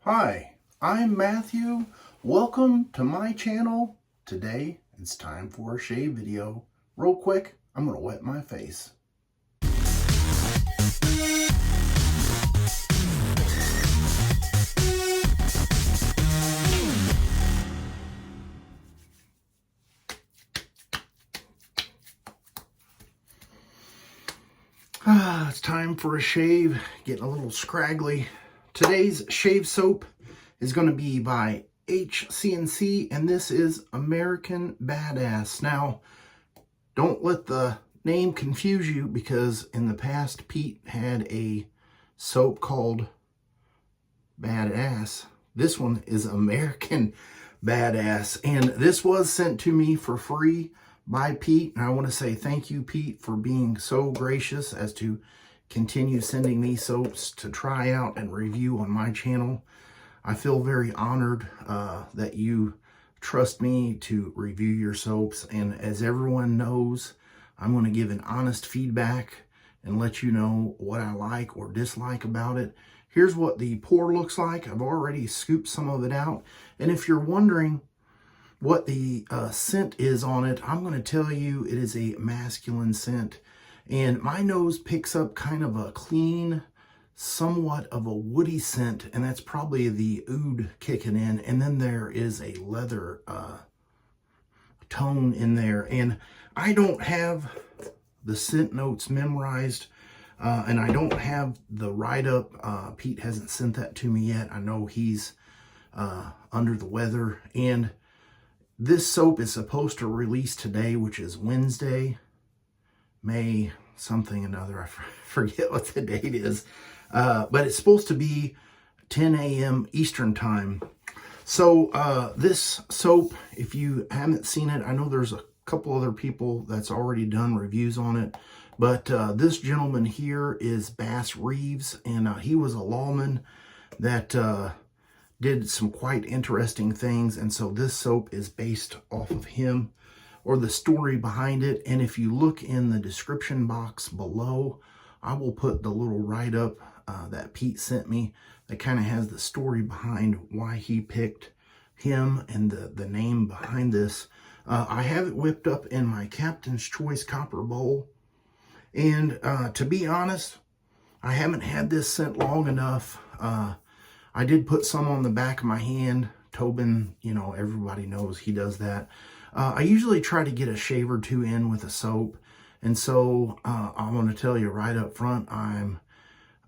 Hi, I'm Matthew. Welcome to my channel. Today, it's time for a shave video. Real quick, I'm gonna wet my face. It's time for a shave. Getting a little scraggly. Today's shave soap is going to be by HC&C, and this is American Badass. Now, don't let the name confuse you, because in the past, Pete had a soap called Badass. This one is American Badass, and this was sent to me for free by Pete, and I want to say thank you, Pete, for being so gracious as to continue sending me soaps to try out and review on my channel. I feel very honored that you trust me to review your soaps, and as everyone knows, I'm going to give an honest feedback and let you know what I like or dislike about it. Here's what the pour looks like. I've already scooped some of it out, and if you're wondering what the scent is on it, I'm going to tell you it is a masculine scent. And my nose picks up kind of a clean, somewhat of a woody scent, and that's probably the oud kicking in. And then there is a leather tone in there. And I don't have the scent notes memorized, and I don't have the write-up. Pete hasn't sent that to me yet. I know he's under the weather. And this soap is supposed to release today, which is Wednesday, May something another. I forget what the date is. But it's supposed to be 10 a.m. Eastern time. So this soap, if you haven't seen it, I know there's a couple other people that's already done reviews on it. But this gentleman here is Reeves, and he was a lawman that did some quite interesting things, and so this soap is based off of him, or the story behind it. And if you look in the description box below, I will put the little write-up that Pete sent me that kind of has the story behind why he picked him and the name behind this. I have it whipped up in my Captain's Choice copper bowl, and to be honest, I haven't had this scent long enough. I did put some on the back of my hand. Tobin, you know, everybody knows he does that. I usually try to get a shave or two in with a soap. And so I want to tell you right up front,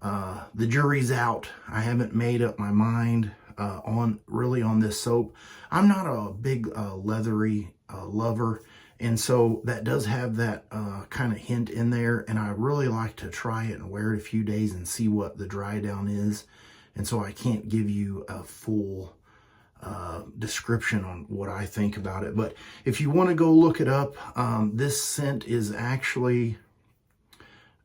the jury's out. I haven't made up my mind on this soap. I'm not a big leathery lover. And so that does have that kind of hint in there. And I really like to try it and wear it a few days and see what the dry down is. And so I can't give you a full description on what I think about it. But if you want to go look it up, this scent is actually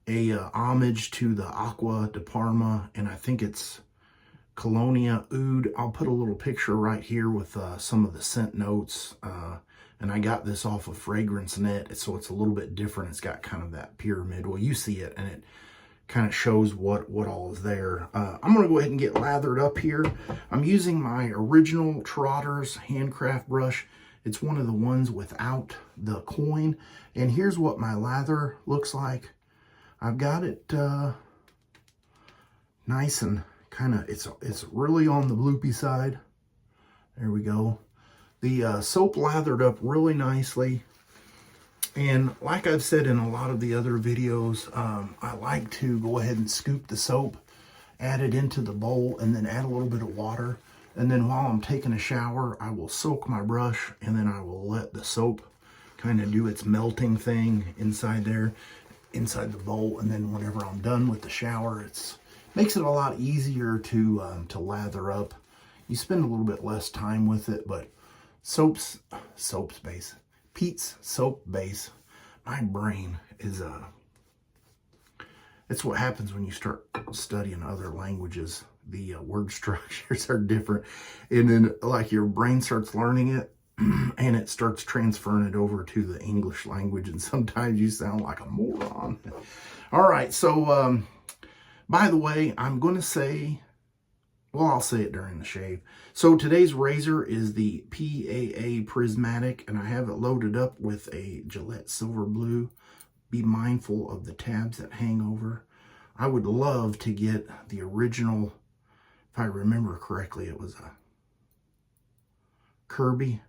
a homage to the Aqua de Parma, and I think it's Colonia Oud. I'll put a little picture right here with some of the scent notes. And I got this off of Fragrance Net, so it's a little bit different. It's got kind of that pyramid. Well, you see it, and it kind of shows what all is there. I'm going to go ahead and get lathered up here. I'm using my original Trotter's Handcraft brush. It's one of the ones without the coin. And here's what my lather looks like. I've got it nice and kind of, it's really on the bloopy side. There we go. The soap lathered up really nicely. And like I've said in a lot of the other videos, I like to go ahead and scoop the soap, add it into the bowl, and then add a little bit of water. And then while I'm taking a shower, I will soak my brush, and then I will let the soap kind of do its melting thing inside there, inside the bowl. And then whenever I'm done with the shower, it makes it a lot easier to lather up. You spend a little bit less time with it, but soap's base. Pete's soap base. My brain is it's what happens when you start studying other languages. The word structures are different, and then like your brain starts learning it and it starts transferring it over to the English language, and sometimes you sound like a moron. All right, so by the way, I'm going to say Well, I'll say it during the shave. So today's razor is the PAA Prismatic, and I have it loaded up with a Gillette Silver Blue. Be mindful of the tabs that hang over. I would love to get the original, if I remember correctly, it was a Kirby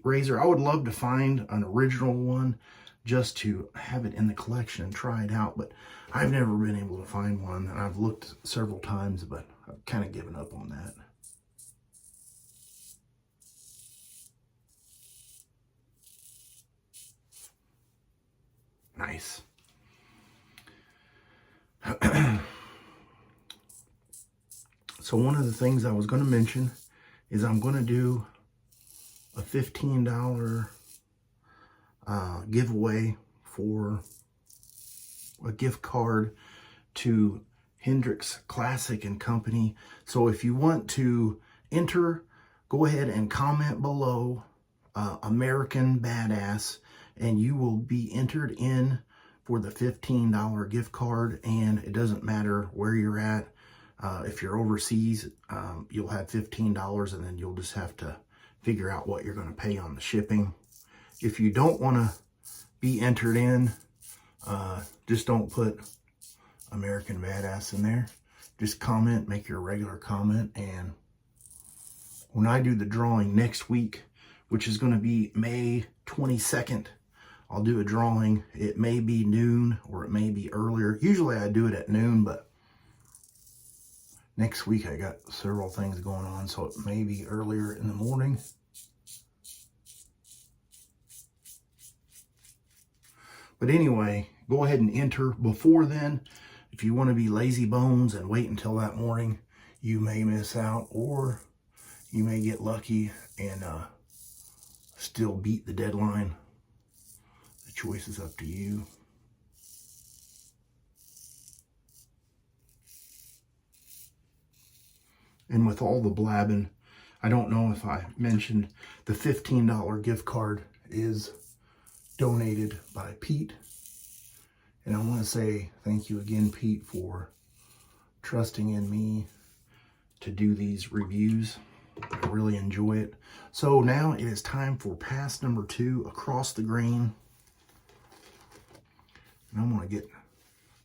razor. I would love to find an original one just to have it in the collection and try it out, but I've never been able to find one, and I've looked several times, but I've kind of given up on that. Nice. So one of the things I was going to mention is I'm going to do a $15 giveaway for a gift card to Hendrix Classic and Company. So if you want to enter, go ahead and comment below American Badass, and you will be entered in for the $15 gift card. And it doesn't matter where you're at. If you're overseas, you'll have $15, and then you'll just have to figure out what you're going to pay on the shipping. If you don't want to be entered in, just don't put American Badass in there. Just comment, make your regular comment, and when I do the drawing next week, which is going to be May 22nd, I'll do a drawing. It may be noon or it may be earlier. Usually I do it at noon, but next week I got several things going on, so it may be earlier in the morning. But anyway, go ahead and enter before then. If you want to be lazy bones and wait until that morning, you may miss out, or you may get lucky and still beat the deadline. The choice is up to you. And with all the blabbing, I don't know if I mentioned the $15 gift card is donated by Pete. And I want to say thank you again, Pete, for trusting in me to do these reviews. I really enjoy it. So now it is time for pass number 2, across the grain. And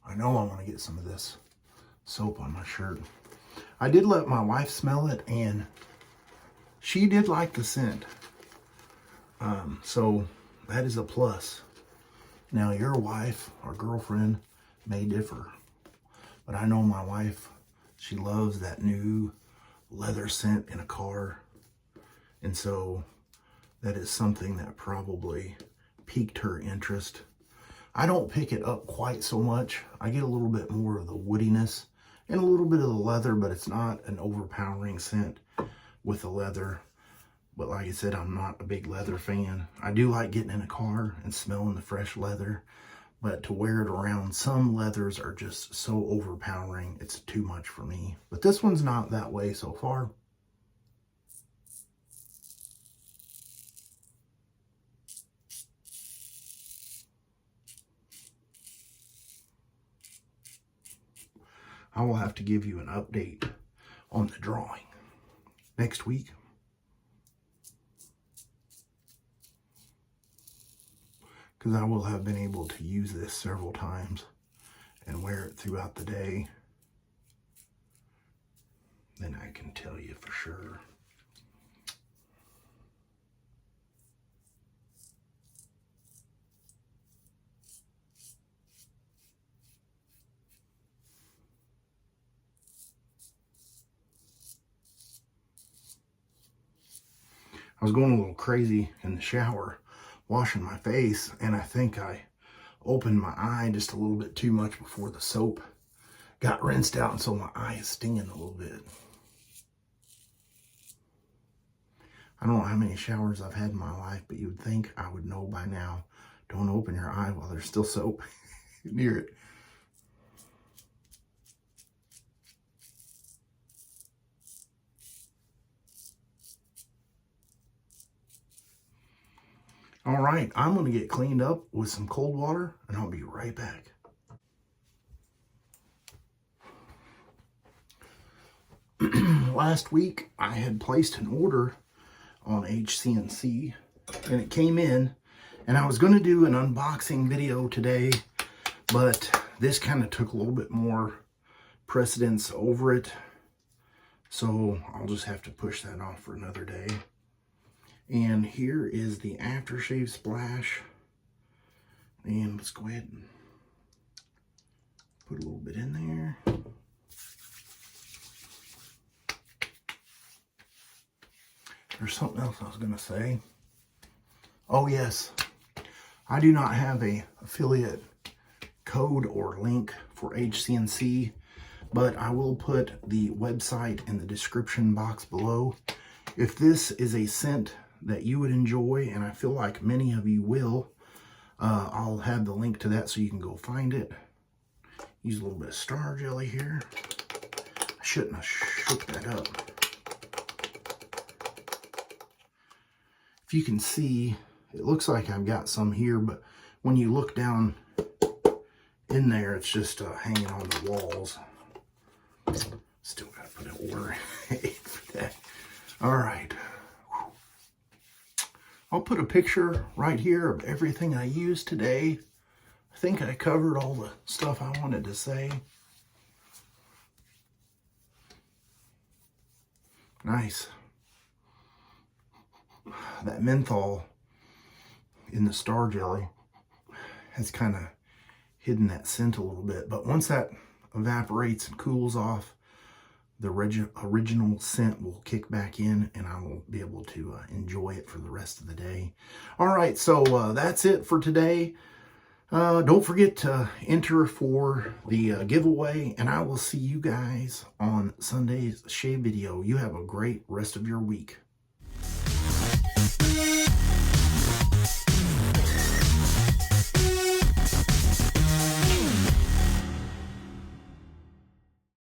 I know I want to get some of this soap on my shirt. I did let my wife smell it, and she did like the scent. So that is a plus. Now your wife or girlfriend may differ, but I know my wife, she loves that new leather scent in a car. And so that is something that probably piqued her interest. I don't pick it up quite so much. I get a little bit more of the woodiness and a little bit of the leather, but it's not an overpowering scent with the leather. But like I said, I'm not a big leather fan. I do like getting in a car and smelling the fresh leather, but to wear it around, some leathers are just so overpowering. It's too much for me. But this one's not that way so far. I will have to give you an update on the drawing next week. Because I will have been able to use this several times and wear it throughout the day. Then I can tell you for sure. I was going a little crazy in the shower, washing my face, and I think I opened my eye just a little bit too much before the soap got rinsed out, and so my eye is stinging a little bit. I don't know how many showers I've had in my life, but you'd think I would know by now. Don't open your eye while there's still soap near it. All right, I'm going to get cleaned up with some cold water, and I'll be right back. last week I had placed an order on HC&C and it came in, and I was going to do an unboxing video today, but this kind of took a little bit more precedence over it, so I'll just have to push that off for another day. And here is the aftershave splash, and let's go ahead and put a little bit in there. There's something else I was going to say. Oh yes, I do not have a affiliate code or link for HC&C, but I will put the website in the description box below. If this is a scent that you would enjoy, and I feel like many of you will, I'll have the link to that so you can go find it. Use a little bit of star jelly here. I shouldn't have shook that up. If you can see, it looks like I've got some here, but when you look down in there, it's just hanging on the walls. Still got to put an order in for that. All right. I'll put a picture right here of everything I used today. I think I covered all the stuff I wanted to say. Nice. That menthol in the star jelly has kind of hidden that scent a little bit, but once that evaporates and cools off, the original scent will kick back in, and I will be able to enjoy it for the rest of the day. All right, so that's it for today. Don't forget to enter for the giveaway, and I will see you guys on Sunday's shave video. You have a great rest of your week.